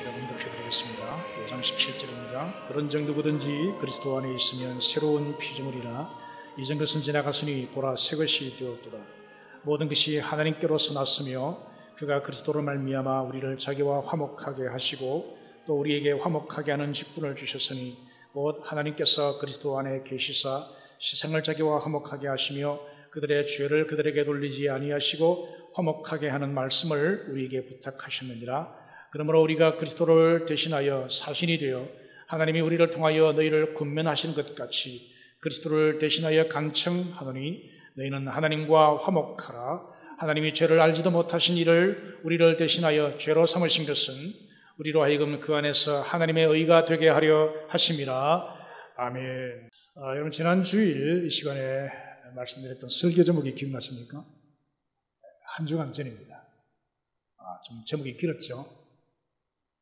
제가 공독해드리겠습니다. 5장 17절입니다. 그런 정도 누구든지 그리스도 안에 있으면 새로운 피조물이라 이전 것은 지나갔으니 보라 새 것이 되었도다. 모든 것이 하나님께로서 났으며 그가 그리스도로 말미암아 우리를 자기와 화목하게 하시고 또 우리에게 화목하게 하는 직분을 주셨으니 곧 하나님께서 그리스도 안에 계시사 세상을 자기와 화목하게 하시며 그들의 죄를 그들에게 돌리지 아니하시고 화목하게 하는 말씀을 우리에게 부탁하셨느니라. 그러므로 우리가 그리스도를 대신하여 사신이 되어 하나님이 우리를 통하여 너희를 권면하신 것 같이 그리스도를 대신하여 간청하노니 너희는 하나님과 화목하라. 하나님이 죄를 알지도 못하신 이를 우리를 대신하여 죄로 삼으신 것은 우리로 하여금 그 안에서 하나님의 의가 되게 하려 하심이라. 아멘. 여러분 지난 주일 이 시간에 말씀드렸던 설교 제목이 기억나십니까? 한 주간 전입니다. 좀 제목이 길었죠.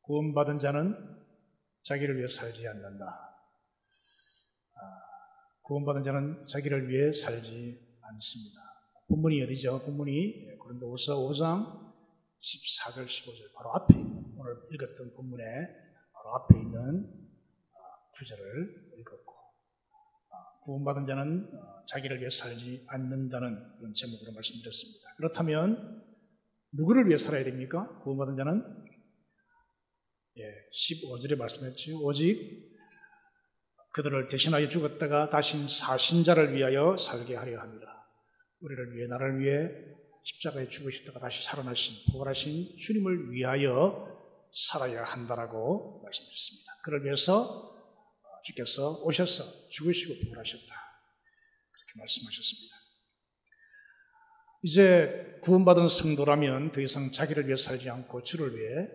구원받은 자는 자기를 위해 살지 않는다. 구원받은 자는 자기를 위해 살지 않습니다. 본문이 어디죠? 본문이 고린도후서 5장 14절 15절 바로 앞에 있는, 오늘 읽었던 본문에 바로 앞에 있는 구절을 읽었고, 구원받은 자는 자기를 위해 살지 않는다는 그런 제목으로 말씀드렸습니다. 그렇다면 누구를 위해 살아야 됩니까? 구원받은 자는 15절에 말씀했죠. 오직 그들을 대신하여 죽었다가 다신 사신자를 위하여 살게 하려 합니다. 우리를 위해, 나를 위해 십자가에 죽으셨다가 다시 살아나신 부활하신 주님을 위하여 살아야 한다라고 말씀드렸습니다. 그를 위해서 주께서 오셔서 죽으시고 부활하셨다, 그렇게 말씀하셨습니다. 이제 구원받은 성도라면 더 이상 자기를 위해 살지 않고 주를 위해,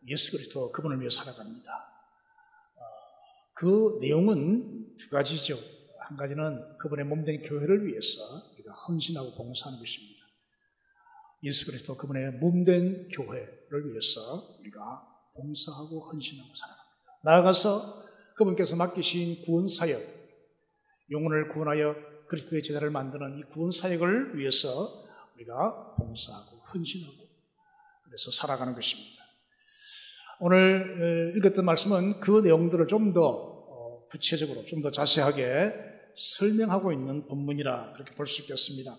예수 그리스도 그분을 위해 살아갑니다. 그 내용은 두 가지죠. 한 가지는 그분의 몸된 교회를 위해서 우리가 헌신하고 봉사하는 것입니다. 예수 그리스도 그분의 몸된 교회를 위해서 우리가 봉사하고 헌신하고 살아갑니다. 나아가서 그분께서 맡기신 구원사역, 영혼을 구원하여 그리스도의 제자를 만드는 이 구원사역을 위해서 우리가 봉사하고 헌신하고 그래서 살아가는 것입니다. 오늘 읽었던 말씀은 그 내용들을 좀 더 구체적으로, 좀 더 자세하게 설명하고 있는 본문이라 그렇게 볼 수 있겠습니다.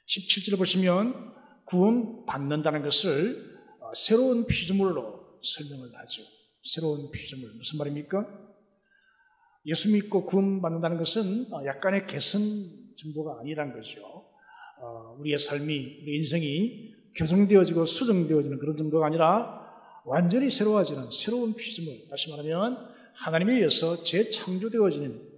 17절을 보시면 구원받는다는 것을 새로운 피조물로 설명을 하죠. 새로운 피조물, 무슨 말입니까? 예수 믿고 구원받는다는 것은 약간의 개선 정도가 아니란 거죠. 우리의 삶이, 우리 인생이 교정되어지고 수정되어지는 그런 정도가 아니라 완전히 새로워지는 새로운 피조물, 다시 말하면 하나님에 의해서 재창조되어지는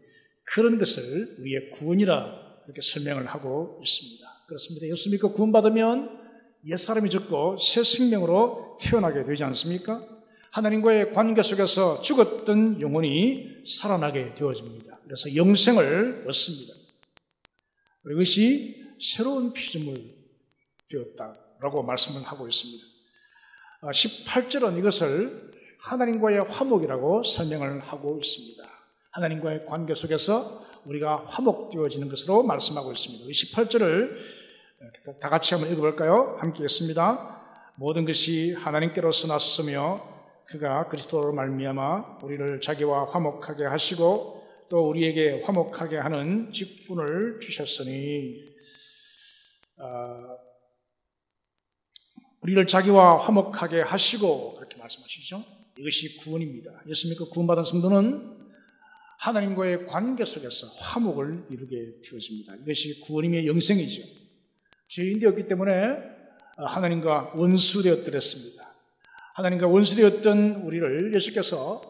그런 것을 우리의 구원이라 그렇게 설명을 하고 있습니다. 그렇습니다. 예수 믿고 구원받으면 옛사람이 죽고 새 생명으로 태어나게 되지 않습니까? 하나님과의 관계 속에서 죽었던 영혼이 살아나게 되어집니다. 그래서 영생을 얻습니다. 이것이 새로운 피조물 되었다라고 말씀을 하고 있습니다. 18절은 이것을 하나님과의 화목이라고 설명을 하고 있습니다. 하나님과의 관계 속에서 우리가 화목되어지는 것으로 말씀하고 있습니다. 18절을 다 같이 한번 읽어볼까요? 함께 읽습니다. 모든 것이 하나님께로서 났으며 그가 그리스도로 말미암아 우리를 자기와 화목하게 하시고 또 우리에게 화목하게 하는 직분을 주셨으니, 우리를 자기와 화목하게 하시고 그렇게 말씀하시죠. 이것이 구원입니다. 예수 믿고 구원받은 성도는 하나님과의 관계 속에서 화목을 이루게 되어집니다. 이것이 구원임의 영생이죠. 죄인 되었기 때문에 하나님과 원수되었더랬습니다. 하나님과 원수되었던 우리를 예수께서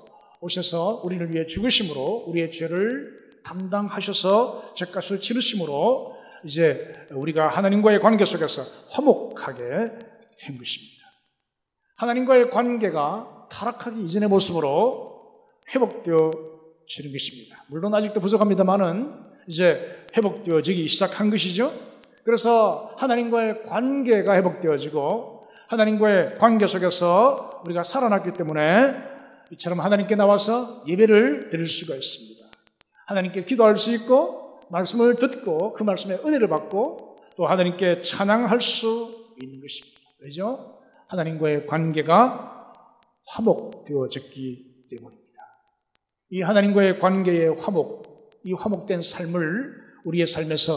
오셔서 우리를 위해 죽으심으로 우리의 죄를 담당하셔서 죄값을 치르심으로 이제 우리가 하나님과의 관계 속에서 화목하게 된 것입니다. 하나님과의 관계가 타락하기 이전의 모습으로 회복되어지는 것입니다. 물론 아직도 부족합니다만은 이제 회복되어지기 시작한 것이죠. 그래서 하나님과의 관계가 회복되어지고 하나님과의 관계 속에서 우리가 살아났기 때문에 이처럼 하나님께 나와서 예배를 드릴 수가 있습니다. 하나님께 기도할 수 있고 말씀을 듣고 그 말씀의 은혜를 받고 또 하나님께 찬양할 수 있는 것입니다. 왜죠? 하나님과의 관계가 화목되어졌기 때문입니다. 이 하나님과의 관계의 화목, 이 화목된 삶을 우리의 삶에서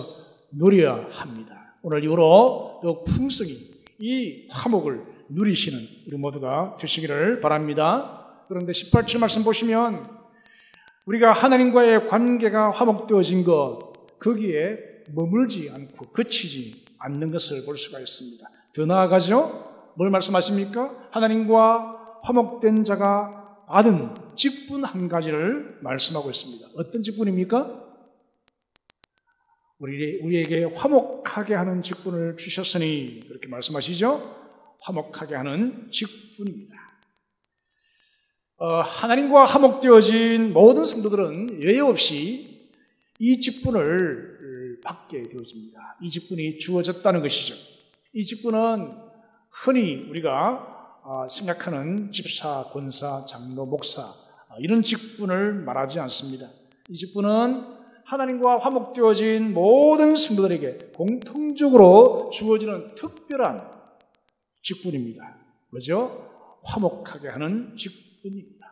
누려야 합니다. 오늘 이후로 더 풍성히 이 화목을 누리시는 우리 모두가 되시기를 바랍니다. 그런데 18절 말씀 보시면 우리가 하나님과의 관계가 화목되어진 것, 거기에 머물지 않고 그치지 않는 것을 볼 수가 있습니다. 더 나아가죠? 뭘 말씀하십니까? 하나님과 화목된 자가 받은 직분 한 가지를 말씀하고 있습니다. 어떤 직분입니까? 우리에게 화목하게 하는 직분을 주셨으니 그렇게 말씀하시죠? 화목하게 하는 직분입니다. 하나님과 화목되어진 모든 성도들은 예외 없이 이 직분을 받게 되어집니다. 이 직분이 주어졌다는 것이죠. 이 직분은 흔히 우리가 생각하는 집사, 권사, 장로, 목사 이런 직분을 말하지 않습니다. 이 직분은 하나님과 화목되어진 모든 성도들에게 공통적으로 주어지는 특별한 직분입니다. 뭐죠? 화목하게 하는 직분입니다.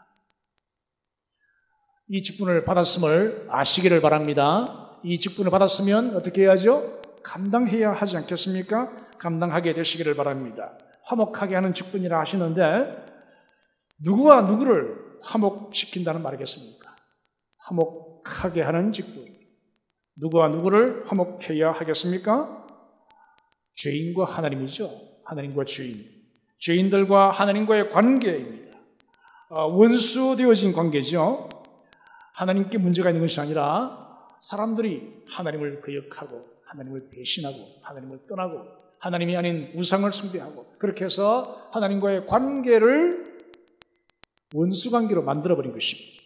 이 직분을 받았음을 아시기를 바랍니다. 이 직분을 받았으면 어떻게 해야죠? 감당해야 하지 않겠습니까? 감당하게 되시기를 바랍니다. 화목하게 하는 직분이라 하시는데 누구와 누구를 화목시킨다는 말이겠습니까? 화목하게 하는 직분. 누구와 누구를 화목해야 하겠습니까? 죄인과 하나님이죠. 하나님과 죄인. 죄인들과 하나님과의 관계입니다. 원수 되어진 관계죠. 하나님께 문제가 있는 것이 아니라 사람들이 하나님을 거역하고 하나님을 배신하고 하나님을 떠나고 하나님이 아닌 우상을 숭배하고 그렇게 해서 하나님과의 관계를 원수관계로 만들어버린 것입니다.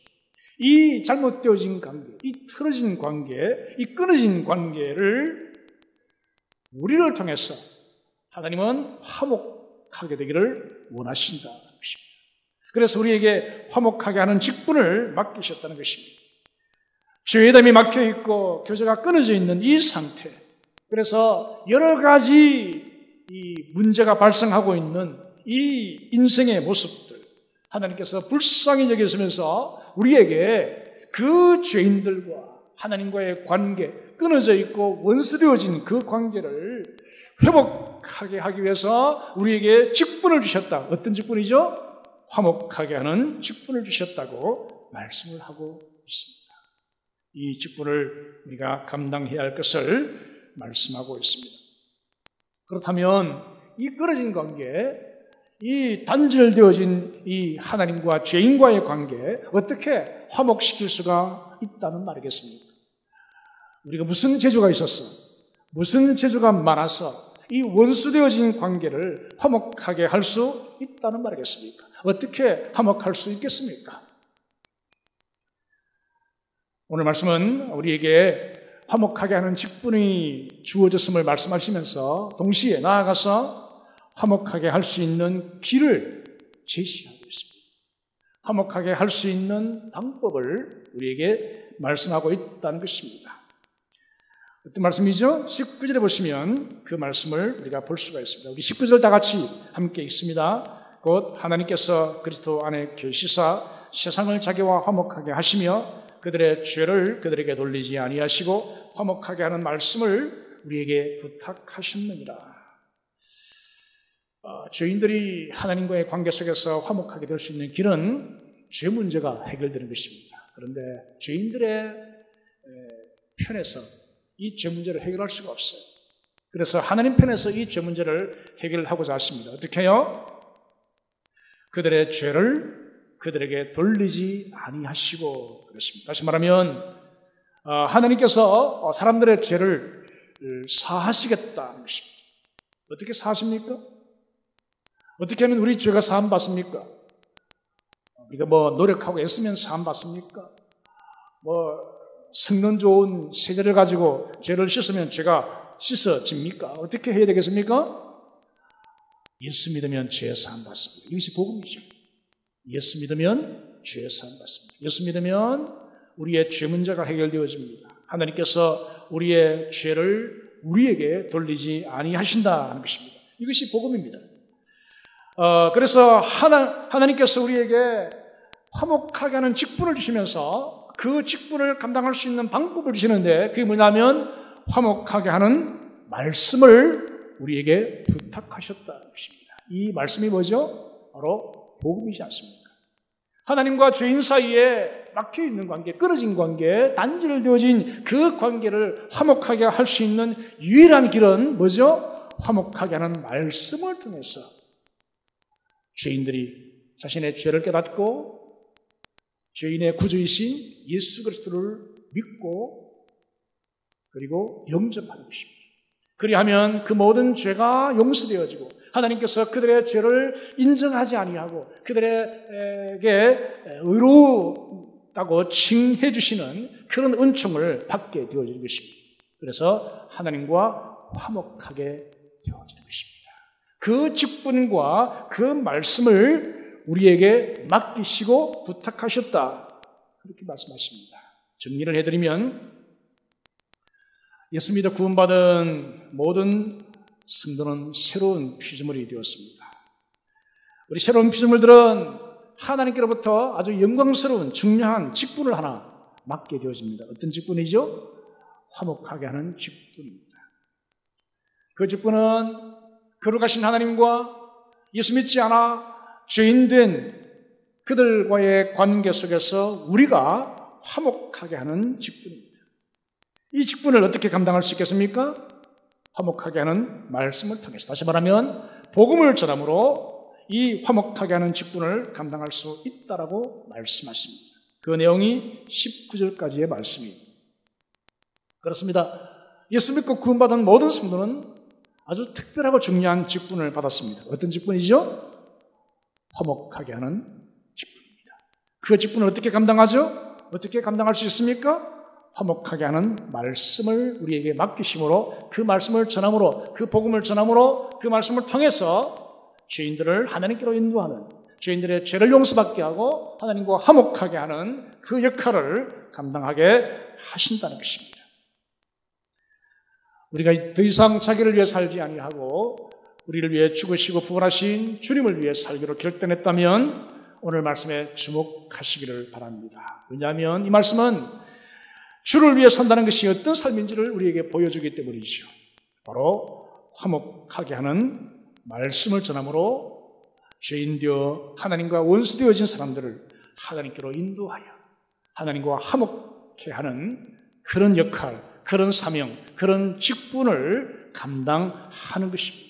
이 잘못되어진 관계, 이 틀어진 관계, 이 끊어진 관계를 우리를 통해서 하나님은 화목하게 되기를 원하신다는 것입니다. 그래서 우리에게 화목하게 하는 직분을 맡기셨다는 것입니다. 죄담이 막혀있고 교제가 끊어져 있는 이 상태, 그래서 여러 가지 이 문제가 발생하고 있는 이 인생의 모습들, 하나님께서 불쌍히 여기시면서 우리에게 그 죄인들과 하나님과의 관계, 끊어져 있고 원수되어진 그 관계를 회복하게 하기 위해서 우리에게 직분을 주셨다. 어떤 직분이죠? 화목하게 하는 직분을 주셨다고 말씀을 하고 있습니다. 이 직분을 우리가 감당해야 할 것을 말씀하고 있습니다. 그렇다면 이 끊어진 관계, 이 단절되어진 이 하나님과 죄인과의 관계 어떻게 화목시킬 수가 있다는 말이겠습니까? 우리가 무슨 재주가 있었어? 무슨 재주가 많아서 이 원수되어진 관계를 화목하게 할 수 있다는 말이겠습니까? 어떻게 화목할 수 있겠습니까? 오늘 말씀은 우리에게 화목하게 하는 직분이 주어졌음을 말씀하시면서 동시에 나아가서 화목하게 할 수 있는 길을 제시하고 있습니다. 화목하게 할 수 있는 방법을 우리에게 말씀하고 있다는 것입니다. 어떤 말씀이죠? 19절에 보시면 그 말씀을 우리가 볼 수가 있습니다. 우리 19절 다 같이 함께 읽습니다. 곧 하나님께서 그리스도 안에 계시사 세상을 자기와 화목하게 하시며 그들의 죄를 그들에게 돌리지 아니하시고 화목하게 하는 말씀을 우리에게 부탁하셨느니라. 죄인들이 하나님과의 관계 속에서 화목하게 될 수 있는 길은 죄 문제가 해결되는 것입니다. 그런데 죄인들의 편에서 이 죄 문제를 해결할 수가 없어요. 그래서 하나님 편에서 이 죄 문제를 해결하고자 하십니다. 어떻게 해요? 그들의 죄를 그들에게 돌리지 아니하시고 그렇습니다. 다시 말하면 하나님께서 사람들의 죄를 사하시겠다는 것입니다. 어떻게 사하십니까? 어떻게 하면 우리 죄가 사함받습니까? 우리가 노력하고 애쓰면 사함받습니까? 성능 좋은 세제를 가지고 죄를 씻으면 죄가 씻어집니까? 어떻게 해야 되겠습니까? 예수 믿으면 죄 사함받습니다. 이것이 복음이죠. 예수 믿으면 죄 사함받습니다. 예수 믿으면 우리의 죄 문제가 해결되어집니다. 하나님께서 우리의 죄를 우리에게 돌리지 아니하신다는 것입니다. 이것이 복음입니다. 그래서 하나님께서 우리에게 화목하게 하는 직분을 주시면서 그 직분을 감당할 수 있는 방법을 주시는데, 그게 뭐냐면 화목하게 하는 말씀을 우리에게 부탁하셨다는 것입니다. 이 말씀이 뭐죠? 바로 복음이지 않습니까? 하나님과 죄인 사이에 막혀있는 관계, 끊어진 관계, 단절되어진 그 관계를 화목하게 할 수 있는 유일한 길은 뭐죠? 화목하게 하는 말씀을 통해서 죄인들이 자신의 죄를 깨닫고 죄인의 구주이신 예수 그리스도를 믿고 그리고 영접하는 것입니다. 그리하면 그 모든 죄가 용서되어지고 하나님께서 그들의 죄를 인정하지 아니하고 그들에게 의롭다고 칭해 주시는 그런 은총을 받게 되어지는 것입니다. 그래서 하나님과 화목하게 되어지는 것입니다. 그 직분과 그 말씀을 우리에게 맡기시고 부탁하셨다, 그렇게 말씀하십니다. 정리를 해드리면 예수 믿어 구원받은 모든 성도는 새로운 피조물이 되었습니다. 우리 새로운 피조물들은 하나님께로부터 아주 영광스러운 중요한 직분을 하나 맡게 되어집니다. 어떤 직분이죠? 화목하게 하는 직분입니다. 그 직분은 거룩하신 하나님과 예수 믿지 않아 죄인된 그들과의 관계 속에서 우리가 화목하게 하는 직분입니다. 이 직분을 어떻게 감당할 수 있겠습니까? 화목하게 하는 말씀을 통해서, 다시 말하면 복음을 전함으로 이 화목하게 하는 직분을 감당할 수 있다라고 말씀하십니다. 그 내용이 19절까지의 말씀입니다. 그렇습니다. 예수 믿고 구원받은 모든 성도는 아주 특별하고 중요한 직분을 받았습니다. 어떤 직분이죠? 화목하게 하는 직분입니다. 그 직분을 어떻게 감당하죠? 어떻게 감당할 수 있습니까? 화목하게 하는 말씀을 우리에게 맡기심으로, 그 말씀을 전함으로, 그 복음을 전함으로, 그 말씀을 통해서 죄인들을 하나님께로 인도하는, 죄인들의 죄를 용서받게 하고 하나님과 화목하게 하는 그 역할을 감당하게 하신다는 것입니다. 우리가 더 이상 자기를 위해 살지 아니하고 우리를 위해 죽으시고 부활하신 주님을 위해 살기로 결단했다면 오늘 말씀에 주목하시기를 바랍니다. 왜냐하면 이 말씀은 주를 위해 산다는 것이 어떤 삶인지를 우리에게 보여주기 때문이죠. 바로 화목하게 하는 말씀을 전함으로 죄인되어 하나님과 원수되어진 사람들을 하나님께로 인도하여 하나님과 화목케 하는 그런 역할, 그런 사명, 그런 직분을 감당하는 것입니다.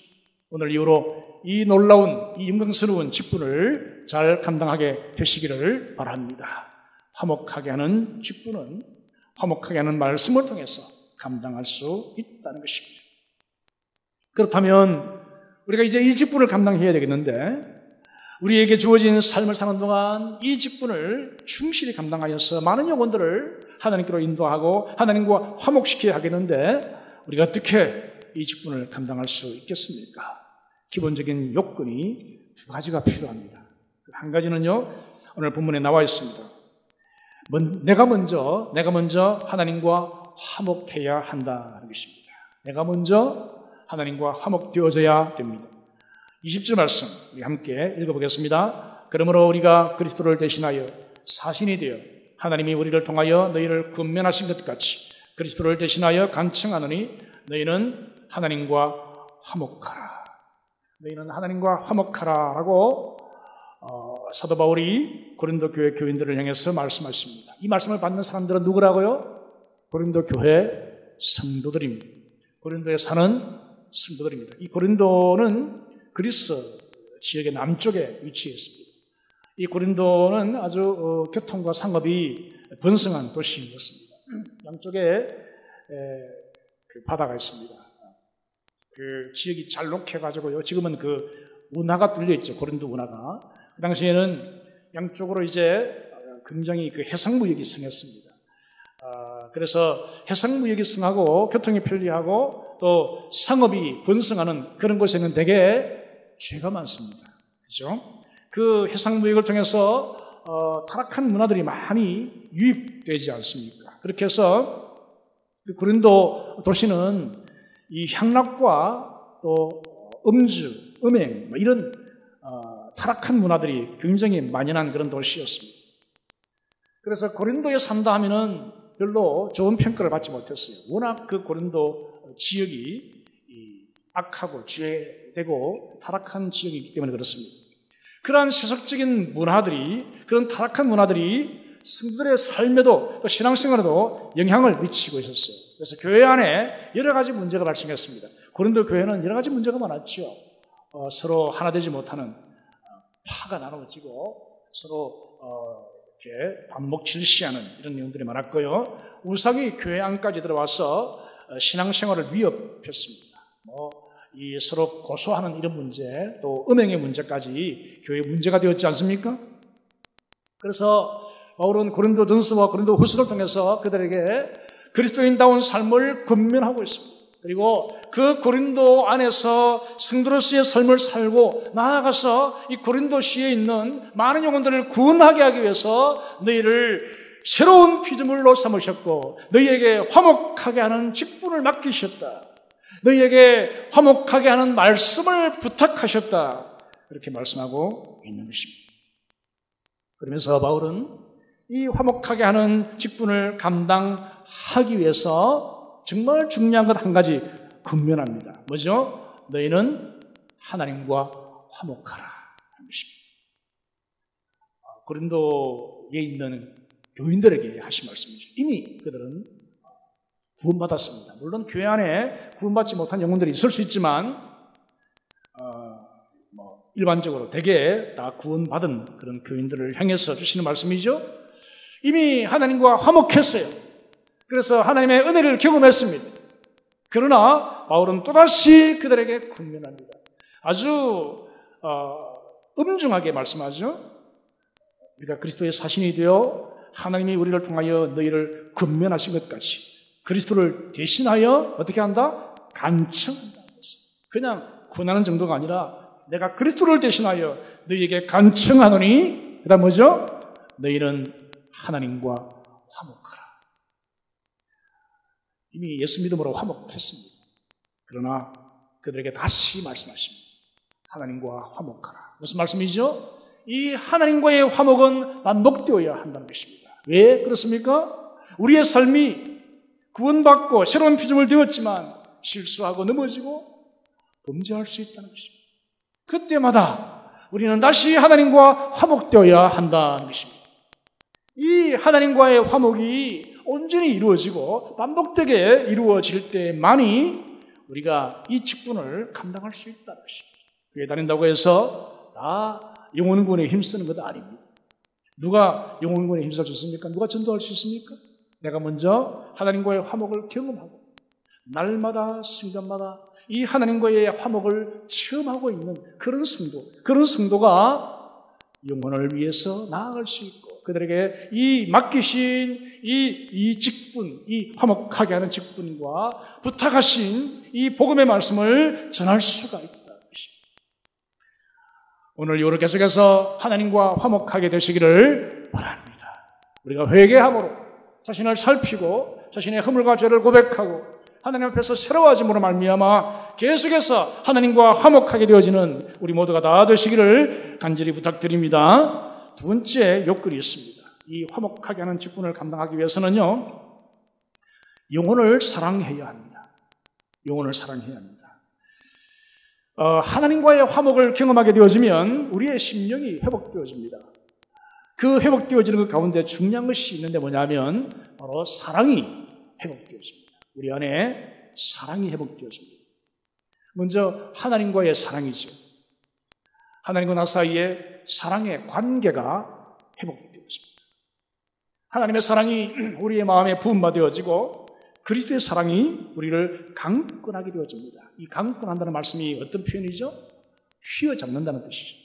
오늘 이후로 이 놀라운, 이 영광스러운 직분을 잘 감당하게 되시기를 바랍니다. 화목하게 하는 직분은 화목하게 하는 말씀을 통해서 감당할 수 있다는 것입니다. 그렇다면 우리가 이제 이 직분을 감당해야 되겠는데, 우리에게 주어진 삶을 사는 동안 이 직분을 충실히 감당하여서 많은 영혼들을 하나님께로 인도하고 하나님과 화목시켜야 하겠는데, 우리가 어떻게 이 직분을 감당할 수 있겠습니까? 기본적인 요건이 두 가지가 필요합니다. 한 가지는요, 오늘 본문에 나와 있습니다. 내가 먼저 하나님과 화목해야 한다는 것입니다. 내가 먼저 하나님과 화목되어져야 됩니다. 20절 말씀 우리 함께 읽어보겠습니다. 그러므로 우리가 그리스도를 대신하여 사신이 되어 하나님이 우리를 통하여 너희를 권면하신 것 같이 그리스도를 대신하여 간청하노니 너희는 하나님과 화목하라. 너희는 하나님과 화목하라라고 사도 바울이 고린도 교회 교인들을 향해서 말씀하십니다. 이 말씀을 받는 사람들은 누구라고요? 고린도 교회 성도들입니다. 고린도에 사는 성도들입니다. 이 고린도는 그리스 지역의 남쪽에 위치해 있습니다. 이 고린도는 아주 교통과 상업이 번성한 도시였습니다. 양쪽에 그 바다가 있습니다. 그 지역이 잘 녹해가지고요. 지금은 그 운하가 뚫려 있죠. 고린도 운하가. 그 당시에는 양쪽으로 이제 굉장히 그 해상무역이 성했습니다. 그래서 해상무역이 성하고 교통이 편리하고 또 상업이 번성하는 그런 곳에는 되게 죄가 많습니다. 그죠? 그 해상무역을 통해서 타락한 문화들이 많이 유입되지 않습니까? 그렇게 해서 그 고린도 도시는 이 향락과 또 음주, 음행 이런 타락한 문화들이 굉장히 만연한 그런 도시였습니다. 그래서 고린도에 산다 하면은 별로 좋은 평가를 받지 못했어요. 워낙 그 고린도 지역이 악하고 죄되고 타락한 지역이기 때문에 그렇습니다. 그러한 세속적인 문화들이, 그런 타락한 문화들이 성도들의 삶에도 또 신앙생활에도 영향을 미치고 있었어요. 그래서 교회 안에 여러 가지 문제가 발생했습니다. 고린도 교회는 여러 가지 문제가 많았죠. 서로 하나 되지 못하는 파가 나눠지고 서로 이렇게 반목질시하는 이런 내용들이 많았고요. 우상이 교회 안까지 들어와서 신앙생활을 위협했습니다. 이 서로 고소하는 이런 문제, 또 음행의 문제까지 교회의 문제가 되었지 않습니까? 그래서 바울은 고린도전서와 고린도후서를 통해서 그들에게 그리스도인다운 삶을 권면하고 있습니다. 그리고 그 고린도 안에서 성도로서의 삶을 살고 나아가서 이 고린도시에 있는 많은 영혼들을 구원하게 하기 위해서 너희를 새로운 피조물로 삼으셨고 너희에게 화목하게 하는 직분을 맡기셨다. 너희에게 화목하게 하는 말씀을 부탁하셨다. 이렇게 말씀하고 있는 것입니다. 그러면서 바울은 이 화목하게 하는 직분을 감당하기 위해서 정말 중요한 것 한 가지 권면합니다. 뭐죠? 너희는 하나님과 화목하라 하는 것입니다. 고린도에 있는 교인들에게 하신 말씀이죠. 이미 그들은 구원받았습니다. 물론 교회 안에 구원받지 못한 영혼들이 있을 수 있지만 일반적으로 대개 다 구원받은 그런 교인들을 향해서 주시는 말씀이죠. 이미 하나님과 화목했어요. 그래서 하나님의 은혜를 경험했습니다. 그러나 바울은 또다시 그들에게 권면합니다. 아주 엄중하게 말씀하죠. 우리가 그리스도의 사신이 되어 하나님이 우리를 통하여 너희를 권면하신 것 같이 그리스도를 대신하여 어떻게 한다? 간청한다. 그냥 권하는 정도가 아니라 내가 그리스도를 대신하여 너희에게 간청하노니 그 다음 뭐죠? 너희는 하나님과 화목하라. 이미 예수 믿음으로 화목했습니다. 그러나 그들에게 다시 말씀하십니다. 하나님과 화목하라. 무슨 말씀이죠? 이 하나님과의 화목은 반복되어야 한다는 것입니다. 왜 그렇습니까? 우리의 삶이 구원받고 새로운 피조물 되었지만 실수하고 넘어지고 범죄할 수 있다는 것입니다. 그때마다 우리는 다시 하나님과 화목되어야 한다는 것입니다. 이 하나님과의 화목이 온전히 이루어지고 반복되게 이루어질 때만이 우리가 이 직분을 감당할 수 있다는 것입니다. 교회 다닌다고 해서 다 영혼구원에 힘쓰는 것도 아닙니다. 누가 영혼구원에 힘써 줬습니까? 누가 전도할 수 있습니까? 내가 먼저 하나님과의 화목을 경험하고 날마다 순간마다 이 하나님과의 화목을 체험하고 있는 그런 성도가 영혼을 위해서 나아갈 수 있고 그들에게 이 맡기신 이 직분, 이 화목하게 하는 직분과 부탁하신 이 복음의 말씀을 전할 수가 있다. 오늘 이후로 계속해서 하나님과 화목하게 되시기를 바랍니다. 우리가 회개함으로 자신을 살피고 자신의 허물과 죄를 고백하고 하나님 앞에서 새로워짐으로 말미암아 계속해서 하나님과 화목하게 되어지는 우리 모두가 다 되시기를 간절히 부탁드립니다. 두 번째 요건이 있습니다. 이 화목하게 하는 직분을 감당하기 위해서는요, 영혼을 사랑해야 합니다. 영혼을 사랑해야 합니다. 하나님과의 화목을 경험하게 되어지면 우리의 심령이 회복되어집니다. 그 회복되어지는 것 가운데 중요한 것이 있는데 뭐냐면 바로 사랑이 회복되어집니다. 우리 안에 사랑이 회복되어집니다. 먼저 하나님과의 사랑이죠. 하나님과 나 사이에 사랑의 관계가 회복되어집니다. 하나님의 사랑이 우리의 마음에 부음받아지고 그리스도의 사랑이 우리를 강권하게 되어집니다. 이 강권한다는 말씀이 어떤 표현이죠? 휘어잡는다는 뜻이죠.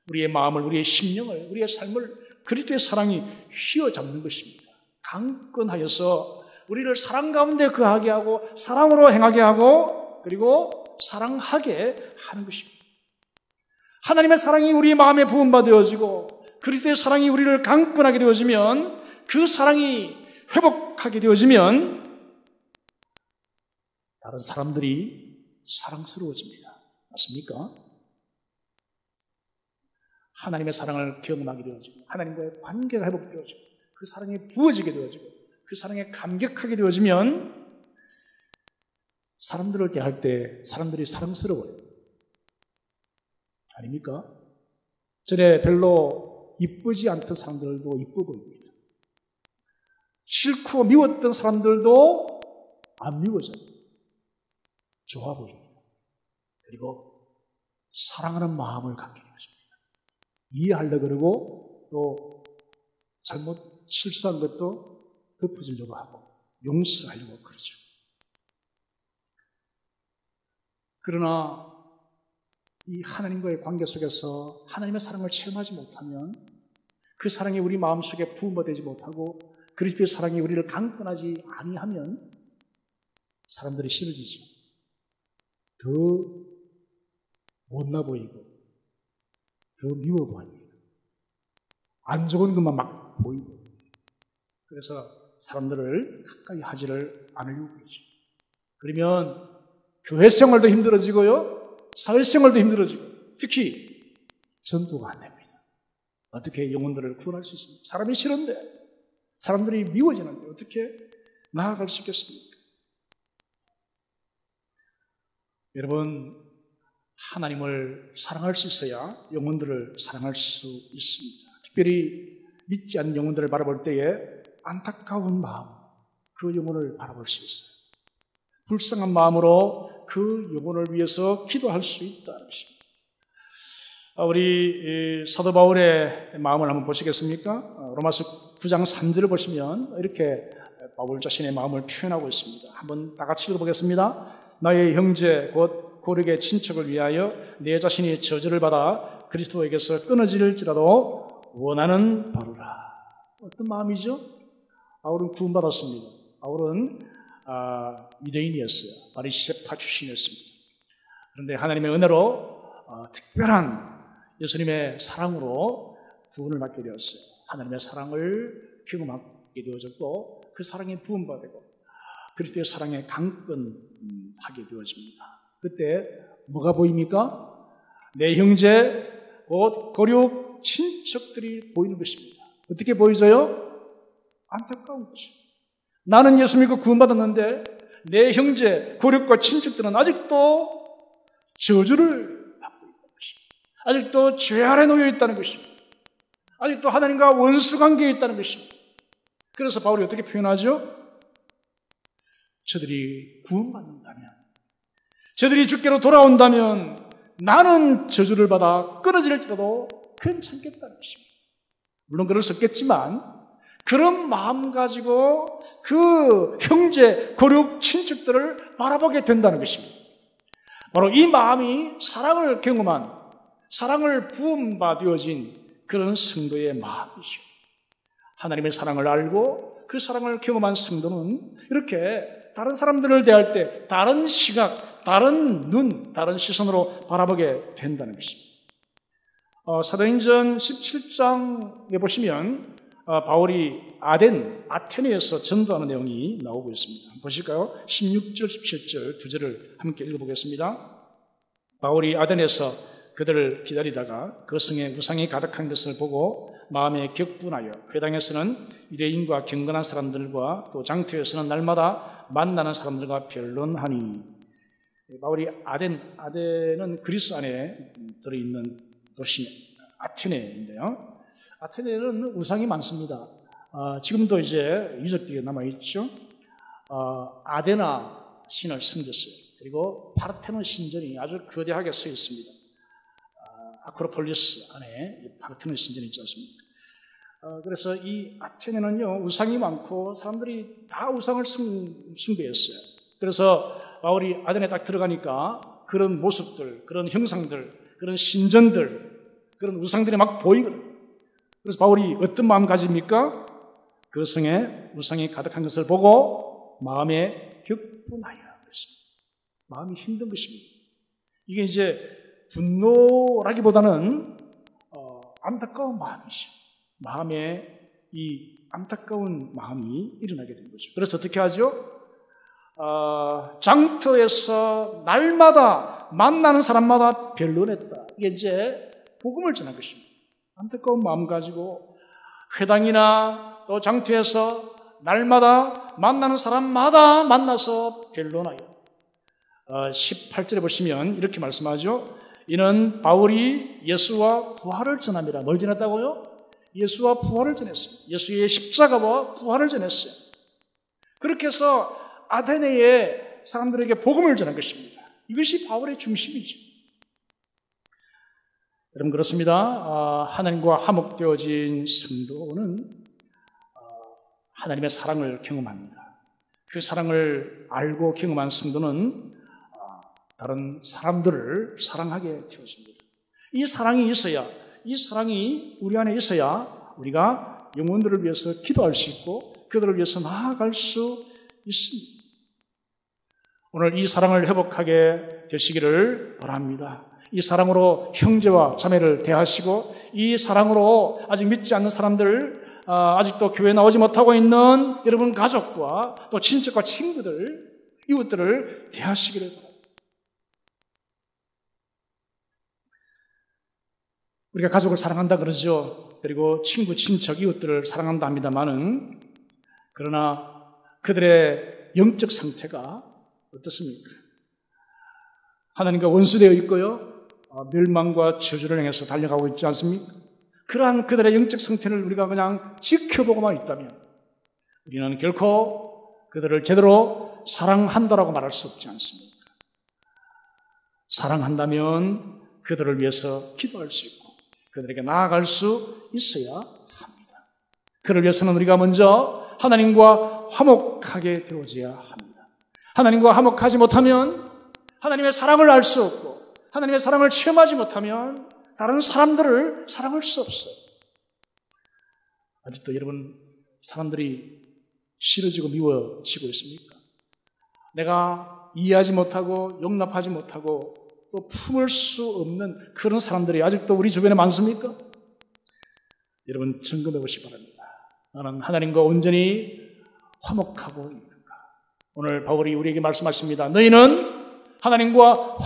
우리의 마음을, 우리의 심령을, 우리의 삶을 그리스도의 사랑이 휘어잡는 것입니다. 강권하여서 우리를 사랑 가운데 거하게 하고 사랑으로 행하게 하고 그리고 사랑하게 하는 것입니다. 하나님의 사랑이 우리의 마음에 부음받아지고 그리스도의 사랑이 우리를 강권하게 되어지면 그 사랑이 회복하게 되어지면 다른 사람들이 사랑스러워집니다. 맞습니까? 하나님의 사랑을 경험하게 되어지고 하나님과의 관계가 회복되어지고 그 사랑이 부어지게 되어지고 그 사랑에 감격하게 되어지면 사람들을 대할 때 사람들이 사랑스러워요. 아닙니까? 전에 별로 이쁘지 않던 사람들도 이뻐 보입니다. 싫고 미웠던 사람들도 안 미워져요. 좋아 보입니다. 그리고 사랑하는 마음을 갖게 되어집니다. 이해하려고 그러고 또 잘못 실수한 것도 덮어주려고 하고 용서하려고 그러죠. 그러나 이 하나님과의 관계 속에서 하나님의 사랑을 체험하지 못하면 그 사랑이 우리 마음속에 부음되지 못하고 그리스도의 사랑이 우리를 강권하지 아니하면 사람들이 싫어지죠. 더 못나 보이고 더 미워 보이고 안 좋은 것만 막 보이고 그래서 사람들을 가까이 하지를 않으려고 그러죠. 그러면 교회 생활도 힘들어지고요. 사회생활도 힘들어지고 특히 전도가 안 됩니다. 어떻게 영혼들을 구원할 수 있습니까? 사람이 싫은데 사람들이 미워지는데 어떻게 나아갈 수 있겠습니까? 여러분 하나님을 사랑할 수 있어야 영혼들을 사랑할 수 있습니다. 특별히 믿지 않는 영혼들을 바라볼 때에 안타까운 마음 그 영혼을 바라볼 수 있어요. 불쌍한 마음으로 그 영혼을 위해서 기도할 수 있다는 것입니다. 우리 사도 바울의 마음을 한번 보시겠습니까? 로마서 9장 3절을 보시면 이렇게 바울 자신의 마음을 표현하고 있습니다. 한번 다 같이 읽어보겠습니다. 나의 형제 곧 고력의 친척을 위하여 내 자신이 저주를 받아 그리스도에게서 끊어질지라도 원하는 바로라. 어떤 마음이죠? 바울은 구원받았습니다. 바울은 유대인이었어요. 바리새파 출신이었습니다. 그런데 하나님의 은혜로 특별한 예수님의 사랑으로 구원을 받게 되었어요. 하나님의 사랑을 경험하게 되어졌고 그 사랑에 부음받고 그리스도의 사랑에 강건하게 되어집니다. 그때 뭐가 보입니까? 내 형제 곧 고륙 친척들이 보이는 것입니다. 어떻게 보이져요? 안타까운 것입니다. 나는 예수 믿고 구원받았는데 내 형제 고륙과 친척들은 아직도 저주를 받고 있다는 것입니다. 아직도 죄 아래 놓여 있다는 것입니다. 아직도 하나님과 원수 관계에 있다는 것입니다. 그래서 바울이 어떻게 표현하죠? 저들이 구원받는다면, 저들이 주께로 돌아온다면 나는 저주를 받아 끊어질지라도 괜찮겠다는 것입니다. 물론 그럴 수 없겠지만 그런 마음 가지고 그 형제, 고륙, 친척들을 바라보게 된다는 것입니다. 바로 이 마음이 사랑을 경험한, 사랑을 부음받아진 그런 성도의 마음이죠. 하나님의 사랑을 알고 그 사랑을 경험한 성도는 이렇게 다른 사람들을 대할 때 다른 시각, 다른 눈, 다른 시선으로 바라보게 된다는 것입니다. 사도행전 17장에 보시면 바울이 아테네에서 전도하는 내용이 나오고 있습니다. 보실까요? 16절, 17절 두 절을 함께 읽어보겠습니다. 바울이 아테네에서 그들을 기다리다가 그 성에 우상이 가득한 것을 보고 마음에 격분하여 회당에서는 유대인과 경건한 사람들과 또 장터에서는 날마다 만나는 사람들과 변론하니. 바울이 아덴은 그리스 안에 들어있는 도시 아테네인데요. 아테네는 우상이 많습니다. 지금도 이제 유적지가 남아있죠. 아데나 신을 섬겼어요. 그리고 파르테논 신전이 아주 거대하게 서 있습니다. 아크로폴리스 안에 파르테논 신전이 있지 않습니까? 그래서 이 아테네는요, 우상이 많고 사람들이 다 우상을 숭배했어요. 그래서 바울이 아테네에 딱 들어가니까 그런 모습들, 그런 형상들, 그런 신전들, 그런 우상들이 막 보이거든요. 그래서 바울이 어떤 마음 가집니까? 그 성에 우상이 가득한 것을 보고 마음에 격분하여 그랬습니다. 마음이 힘든 것입니다. 이게 이제 분노라기보다는 안타까운 마음이죠. 마음에 이 안타까운 마음이 일어나게 된 거죠. 그래서 어떻게 하죠? 장터에서 날마다 만나는 사람마다 변론했다. 이게 이제 복음을 전한 것입니다. 안타까운 마음 가지고 회당이나 또 장터에서 날마다 만나는 사람마다 만나서 변론하여 18절에 보시면 이렇게 말씀하죠. 이는 바울이 예수와 부활을 전함이라. 뭘 전했다고요? 예수와 부활을 전했습니다. 예수의 십자가와 부활을 전했어요. 그렇게 해서 아테네의 사람들에게 복음을 전한 것입니다. 이것이 바울의 중심이죠. 여러분 그렇습니다. 하나님과 화목되어진 성도는 하나님의 사랑을 경험합니다. 그 사랑을 알고 경험한 성도는 다른 사람들을 사랑하게 되어집니다. 이 사랑이 있어야, 이 사랑이 우리 안에 있어야 우리가 영혼들을 위해서 기도할 수 있고 그들을 위해서 나아갈 수 있습니다. 오늘 이 사랑을 회복하게 되시기를 바랍니다. 이 사랑으로 형제와 자매를 대하시고 이 사랑으로 아직 믿지 않는 사람들, 아직도 교회에 나오지 못하고 있는 여러분 가족과 또 친척과 친구들, 이웃들을 대하시기를 바랍니다. 우리가 가족을 사랑한다 그러죠. 그리고 친구, 친척, 이웃들을 사랑한다 합니다만은 그러나 그들의 영적 상태가 어떻습니까? 하나님과 원수되어 있고요. 멸망과 저주를 향해서 달려가고 있지 않습니까? 그러한 그들의 영적 상태를 우리가 그냥 지켜보고만 있다면 우리는 결코 그들을 제대로 사랑한다라고 말할 수 없지 않습니까? 사랑한다면 그들을 위해서 기도할 수 있고 그들에게 나아갈 수 있어야 합니다. 그를 위해서는 우리가 먼저 하나님과 화목하게 되어져야 합니다. 하나님과 화목하지 못하면 하나님의 사랑을 알 수 없고 하나님의 사랑을 체험하지 못하면 다른 사람들을 사랑할 수 없어요. 아직도 여러분 사람들이 싫어지고 미워지고 있습니까? 내가 이해하지 못하고 용납하지 못하고 또 품을 수 없는 그런 사람들이 아직도 우리 주변에 많습니까? 여러분 점검해 보시기 바랍니다. 나는 하나님과 온전히 화목하고 있는가? 오늘 바울이 우리에게 말씀하십니다. 너희는 하나님과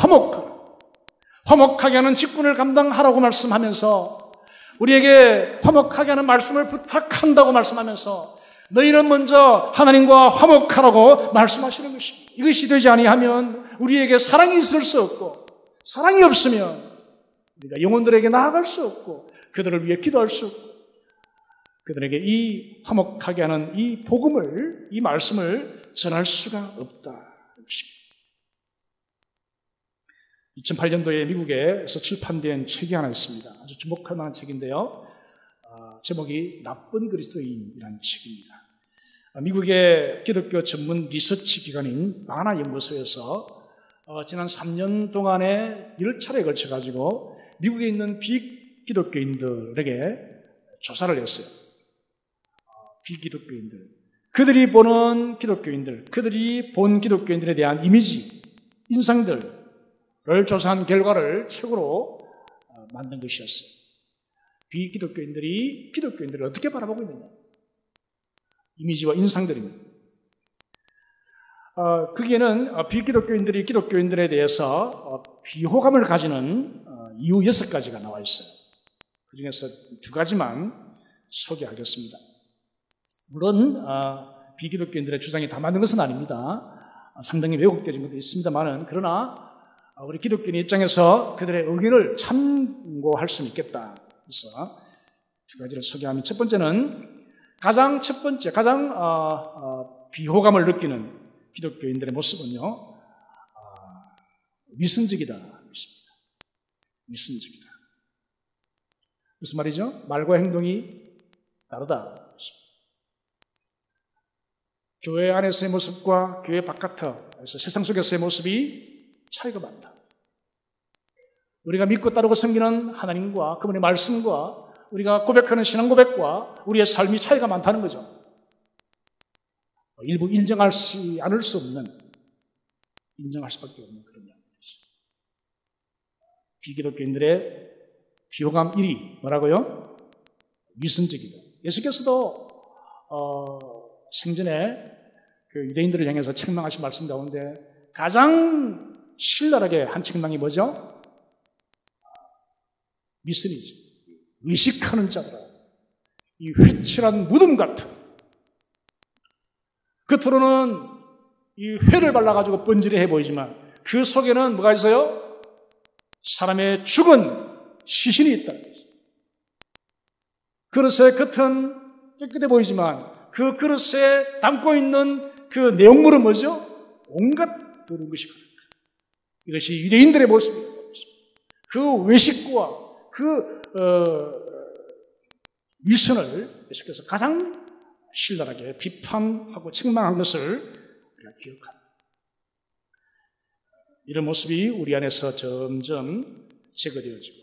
화목하게 하는 직분을 감당하라고 말씀하면서 우리에게 화목하게 하는 말씀을 부탁한다고 말씀하면서 너희는 먼저 하나님과 화목하라고 말씀하시는 것입니다. 이것이 되지 아니하면 우리에게 사랑이 있을 수 없고 사랑이 없으면 우리가 영혼들에게 나아갈 수 없고 그들을 위해 기도할 수 없고 그들에게 이 화목하게 하는 이 복음을, 이 말씀을 전할 수가 없다. 2008년도에 미국에서 출판된 책이 하나 있습니다. 아주 주목할 만한 책인데요. 제목이 나쁜 그리스도인이라는 책입니다. 미국의 기독교 전문 리서치 기관인 바나 연구소에서 지난 3년 동안에 10차례에 걸쳐가지고 미국에 있는 비기독교인들에게 조사를 했어요. 비기독교인들. 그들이 보는 기독교인들, 그들이 본 기독교인들에 대한 이미지, 인상들을 조사한 결과를 책으로 만든 것이었어요. 비기독교인들이 기독교인들을 어떻게 바라보고 있느냐. 이미지와 인상들입니다. 거기에는 비기독교인들이 기독교인들에 대해서 비호감을 가지는 이유 6가지가 나와 있어요. 그 중에서 2가지만 소개하겠습니다. 물론 비기독교인들의 주장이 다 맞는 것은 아닙니다. 상당히 왜곡되는 것도 있습니다만은 그러나 우리 기독교인 입장에서 그들의 의견을 참고할 수는 있겠다. 그래서 2가지를 소개하면 첫 번째는 가장 비호감을 느끼는 기독교인들의 모습은요, 위선적이다. 위선적이다. 무슨 말이죠? 말과 행동이 다르다. 교회 안에서의 모습과 교회 바깥에서 세상 속에서의 모습이 차이가 많다. 우리가 믿고 따르고 섬기는 하나님과 그분의 말씀과 우리가 고백하는 신앙 고백과 우리의 삶이 차이가 많다는 거죠. 일부 인정하지 않을 수 없는, 인정할 수밖에 없는 그런 이야기죠. 비기독교인들의 비호감 1위 뭐라고요? 위선적이다. 예수께서도 생전에 그 유대인들을 향해서 책망하신 말씀 가운데 가장 신랄하게 한 책망이 뭐죠? 미선이죠. 의식하는 자들아, 이 회칠한 무덤 같은, 겉으로는 이 회를 발라가지고 번지르해 보이지만 그 속에는 뭐가 있어요? 사람의 죽은 시신이 있다는 거죠. 그릇의 겉은 깨끗해 보이지만 그 그릇에 담고 있는 그 내용물은 뭐죠? 온갖 더러운 것이거든요. 이것이 유대인들의 모습입니다. 그 외식과 그 위선을 계속해서 가장 신랄하게 비판하고 책망한 것을 우리가 기억합니다. 이런 모습이 우리 안에서 점점 제거되어지고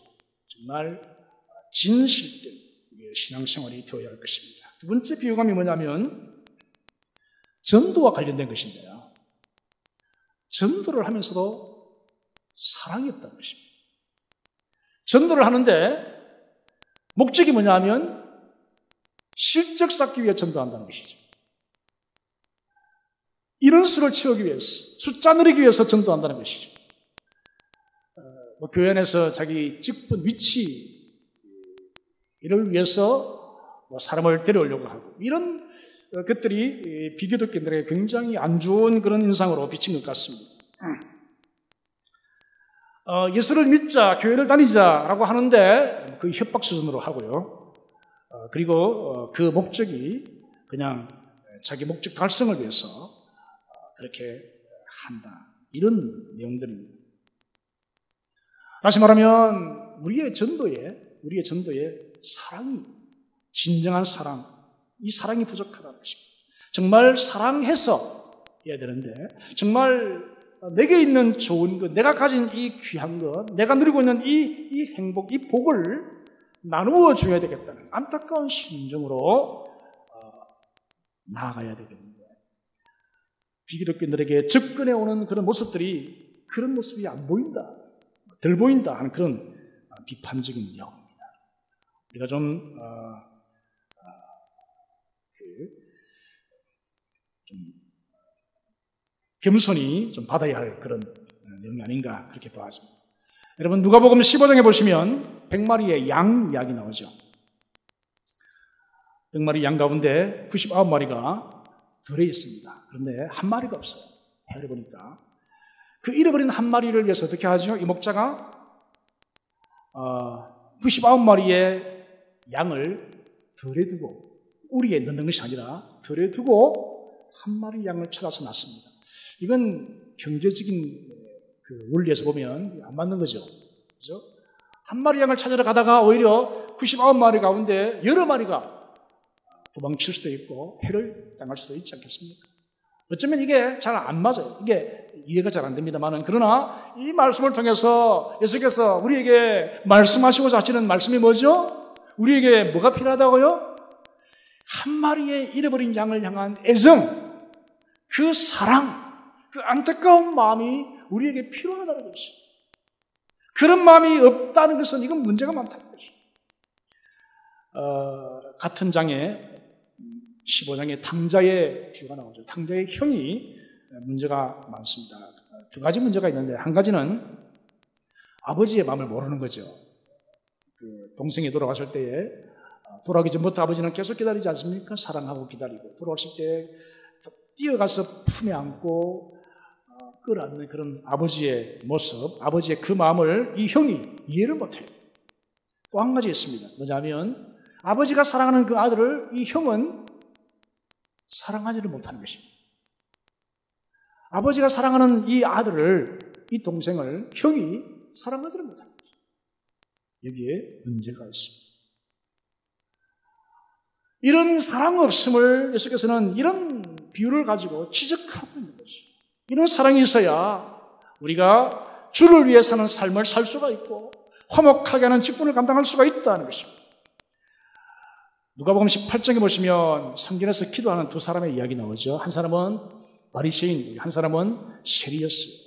정말 진실된 우리의 신앙생활이 되어야 할 것입니다. 두 번째 비유감이 뭐냐면 전도와 관련된 것인데요. 전도를 하면서도 사랑이 없다는 것입니다. 전도를 하는데 목적이 뭐냐면 실적 쌓기 위해 전도한다는 것이죠. 인원수를 채우기 위해서, 숫자 늘리기 위해서 전도한다는 것이죠. 교회 안에서 자기 직분, 위치 이를 위해서 사람을 데려오려고 하고 이런 것들이 비교덕들에게 굉장히 안 좋은 그런 인상으로 비친 것 같습니다. 예수를 믿자, 교회를 다니자라고 하는데 그 협박 수준으로 하고요. 그리고 그 목적이 그냥 자기 목적 달성을 위해서 그렇게 한다. 이런 내용들입니다. 다시 말하면 우리의 전도에 사랑이, 진정한 사랑, 이 사랑이 부족하다는 것입니다. 정말 사랑해서 해야 되는데 정말 내게 있는 좋은 것, 내가 가진 이 귀한 것, 내가 누리고 있는 이 행복, 이 복을 나누어 줘야 되겠다는 안타까운 심정으로 나아가야 되겠는데 비기독교인들에게 접근해 오는 그런 모습들이 그런 모습이 안 보인다, 덜 보인다 하는 그런 비판적인 내용입니다. 우리가 좀 겸손히 좀 받아야 할 그런 내용이 아닌가 그렇게 보아집니다. 여러분 누가복음 15장에 보시면 100마리의 양 이야기 나오죠. 100마리 양 가운데 99마리가 들에 있습니다. 그런데 한 마리가 없어요. 헤아려 보니까 그 잃어버린 한 마리를 위해서 어떻게 하죠? 이 목자가 99마리의 양을 들에 두고 우리에 넣는 것이 아니라 들에 두고 한 마리 양을 찾아서 낳습니다. 이건 경제적인 그 원리에서 보면 안 맞는 거죠. 그죠? 한 마리 양을 찾으러 가다가 오히려 99마리 가운데 여러 마리가 도망칠 수도 있고 해를 당할 수도 있지 않겠습니까? 어쩌면 이게 잘 안 맞아요. 이게 이해가 잘 안 됩니다만은 그러나 이 말씀을 통해서 예수께서 우리에게 말씀하시고자 하시는 말씀이 뭐죠? 우리에게 뭐가 필요하다고요? 한 마리의 잃어버린 양을 향한 애정, 그 사랑, 그 안타까운 마음이 우리에게 필요하다는 것이죠. 그런 마음이 없다는 것은 이건 문제가 많다는 것이죠. 같은 장에 15장에 탕자의 비유가 나오죠. 탕자의 형이 문제가 많습니다. 두 가지 문제가 있는데 한 가지는 아버지의 마음을 모르는 거죠. 그 동생이 돌아갔을 때에 돌아오기 전부터 아버지는 계속 기다리지 않습니까? 사랑하고 기다리고 돌아왔을 때 뛰어가서 품에 안고 끌어안는 그런 아버지의 모습, 아버지의 그 마음을 이 형이 이해를 못해요. 또 한 가지 있습니다. 뭐냐면 아버지가 사랑하는 그 아들을 이 형은 사랑하지를 못하는 것입니다. 아버지가 사랑하는 이 아들을, 이 동생을 형이 사랑하지를 못하는 것입니다. 여기에 문제가 있습니다. 이런 사랑 없음을 예수께서는 이런 비유를 가지고 지적하고 있는 것이죠. 이런 사랑이 있어야 우리가 주를 위해 사는 삶을 살 수가 있고 화목하게 하는 직분을 감당할 수가 있다는 것입니다. 누가복음 18장에 보시면 성전에서 기도하는 두 사람의 이야기 나오죠. 한 사람은 바리새인, 한 사람은 세리였어요.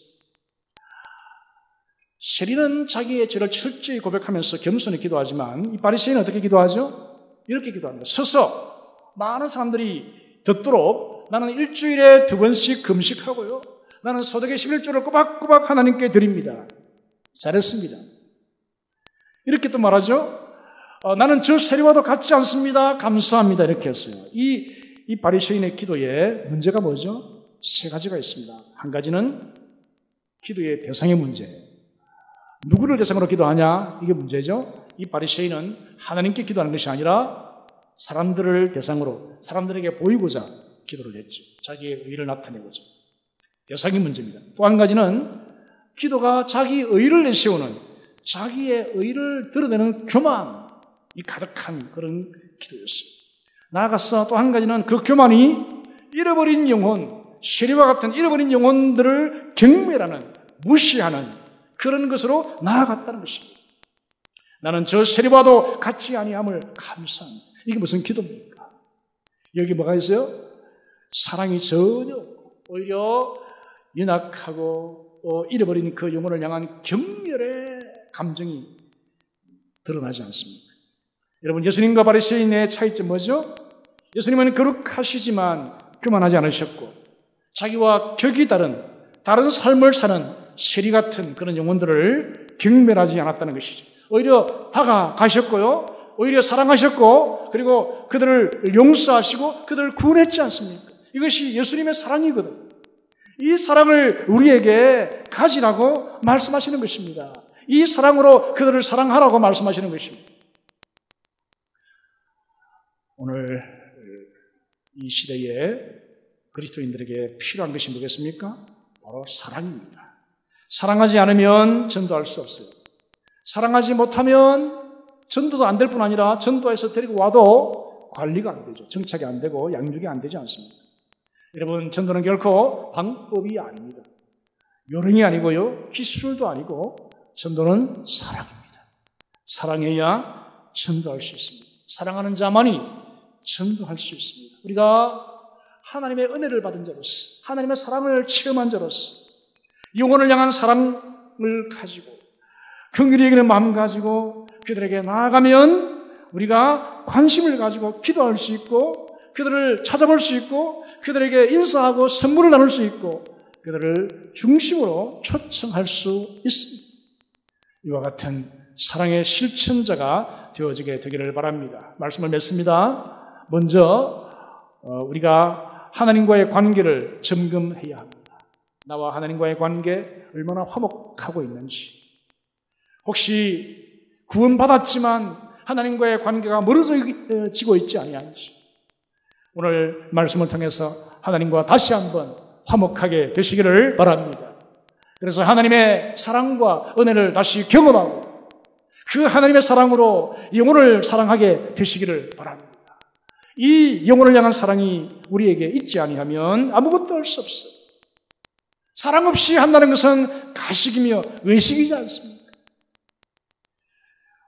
세리는 자기의 죄를 철저히 고백하면서 겸손히 기도하지만 이 바리새인은 어떻게 기도하죠? 이렇게 기도합니다. 서서 많은 사람들이 듣도록 나는 일주일에 2번씩 금식하고요. 나는 소득의 11조를 꼬박꼬박 하나님께 드립니다. 잘했습니다. 이렇게 또 말하죠. 나는 저 세리와도 같지 않습니다. 감사합니다. 이렇게 했어요. 이 바리새인의 기도에 문제가 뭐죠? 세 가지가 있습니다. 한 가지는 기도의 대상의 문제. 누구를 대상으로 기도하냐? 이게 문제죠. 이 바리새인은 하나님께 기도하는 것이 아니라 사람들을 대상으로 사람들에게 보이고자 기도를 했죠. 자기의 의를 나타내고자. 대상이 문제입니다. 또 한 가지는 기도가 자기 의를 내세우는 자기의 의를 드러내는 교만이 가득한 그런 기도였어요. 나아가서 또 한 가지는 그 교만이 잃어버린 영혼, 세리와 같은 잃어버린 영혼들을 경멸하는, 무시하는 그런 것으로 나아갔다는 것입니다. 나는 저 세리와도 같지 아니함을 감사합니다. 이게 무슨 기도입니까? 여기 뭐가 있어요? 사랑이 전혀 없고 오히려 연약하고 잃어버린 그 영혼을 향한 경멸의 감정이 드러나지 않습니다. 여러분, 예수님과 바리새인의 차이점 뭐죠? 예수님은 거룩하시지만 교만하지 않으셨고 자기와 격이 다른 삶을 사는 세리 같은 그런 영혼들을 경멸하지 않았다는 것이죠. 오히려 다가가셨고요. 오히려 사랑하셨고 그리고 그들을 용서하시고 그들을 구원했지 않습니까? 이것이 예수님의 사랑이거든. 이 사랑을 우리에게 가지라고 말씀하시는 것입니다. 이 사랑으로 그들을 사랑하라고 말씀하시는 것입니다. 오늘 이 시대에 그리스도인들에게 필요한 것이 뭐겠습니까? 바로 사랑입니다. 사랑하지 않으면 전도할 수 없어요. 사랑하지 못하면 전도도 안 될 뿐 아니라 전도해서 데리고 와도 관리가 안 되죠. 정착이 안 되고 양육이 안 되지 않습니까? 여러분, 전도는 결코 방법이 아닙니다. 요령이 아니고요. 기술도 아니고 전도는 사랑입니다. 사랑해야 전도할 수 있습니다. 사랑하는 자만이 전도할 수 있습니다. 우리가 하나님의 은혜를 받은 자로서 하나님의 사랑을 체험한 자로서 영혼을 향한 사랑을 가지고 긍휼히 여기는 마음 가지고 그들에게 나아가면 우리가 관심을 가지고 기도할 수 있고 그들을 찾아볼 수 있고 그들에게 인사하고 선물을 나눌 수 있고 그들을 중심으로 초청할 수 있습니다. 이와 같은 사랑의 실천자가 되어지게 되기를 바랍니다. 말씀을 맺습니다. 먼저 우리가 하나님과의 관계를 점검해야 합니다. 나와 하나님과의 관계 얼마나 화목하고 있는지, 혹시 구원받았지만 하나님과의 관계가 멀어지고 있지 아니한지, 오늘 말씀을 통해서 하나님과 다시 한번 화목하게 되시기를 바랍니다. 그래서 하나님의 사랑과 은혜를 다시 경험하고 그 하나님의 사랑으로 영혼을 사랑하게 되시기를 바랍니다. 이 영혼을 향한 사랑이 우리에게 있지 아니하면 아무것도 할 수 없어요. 사랑 없이 한다는 것은 가식이며 외식이지 않습니까?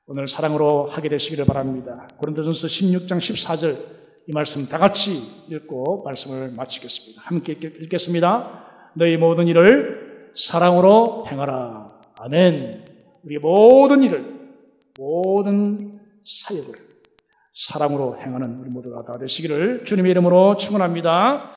오늘 사랑으로 하게 되시기를 바랍니다. 고린도전서 16장 14절 이 말씀 다 같이 읽고 말씀을 마치겠습니다. 함께 읽겠습니다. 너희 모든 일을 사랑으로 행하라. 아멘. 우리의 모든 일을, 모든 사역을 사랑으로 행하는 우리 모두가 다 되시기를 주님의 이름으로 축원합니다.